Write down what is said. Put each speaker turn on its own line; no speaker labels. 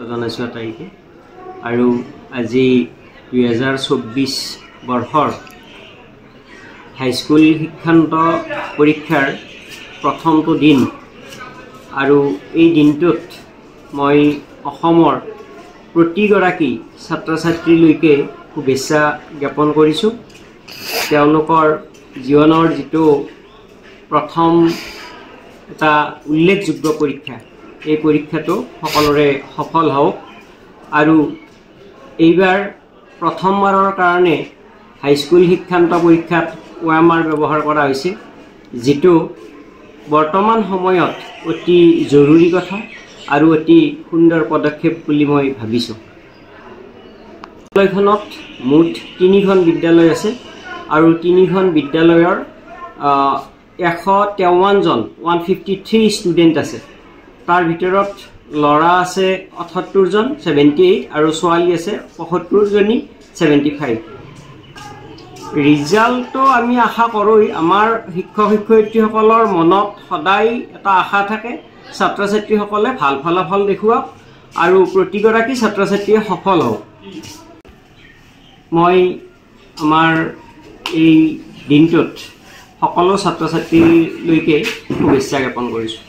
জনাইছোঁ আটাইকে। আৰু আজি 2024 বৰ্ষৰ হাইস্কুল শিক্ষান্ত পৰীক্ষাৰ প্ৰথমটো দিন আৰু এই দিনটোত মই অসমৰ প্ৰতিগৰাকী ছাত্ৰ ছাত্ৰীলৈকে শুভেচ্ছা জ্ঞাপন কৰিছোঁ। তেওঁলোকৰ জীৱনৰ যিটো প্ৰথম এটা উল্লেখযোগ্য পৰীক্ষা, এই পৰীক্ষাটো সকলোৰে সফল হওক আৰু এইবাৰ প্ৰথমবাৰৰ কাৰণে হাইস্কুল শিক্ষান্ত পৰীক্ষাত OMR ব্যৱহাৰ কৰা হৈছে, যিটো বৰ্তমান সময়ত অতি জৰুৰী কথা আৰু অতি সুন্দৰ পদক্ষেপ বুলি মই ভাবিছোঁ। বিদ্যালয়খনত মুঠ 3খন বিদ্যালয় আছে আৰু 3খন বিদ্যালয়ৰ 153 জন 153 ষ্টুডেণ্ট আছে। তাৰ ভিতৰত ল'ৰা আছে 78 জন 78 আৰু ছোৱালী আছে 75 জনী 75। ৰিজাল্টটো আমি আশা কৰোঁ, আমাৰ শিক্ষক শিক্ষয়িত্ৰীসকলৰ মনত সদায় এটা আশা থাকে ছাত্ৰ ছাত্ৰীসকলে ভাল ফলাফল দেখুৱাওক আৰু প্ৰতিগৰাকী ছাত্ৰ ছাত্ৰীয়ে সফল হওক। মই আমাৰ এই দিনটোত সকলো ছাত্ৰ ছাত্ৰীলৈকে শুভেচ্ছা জ্ঞাপন কৰিছোঁ।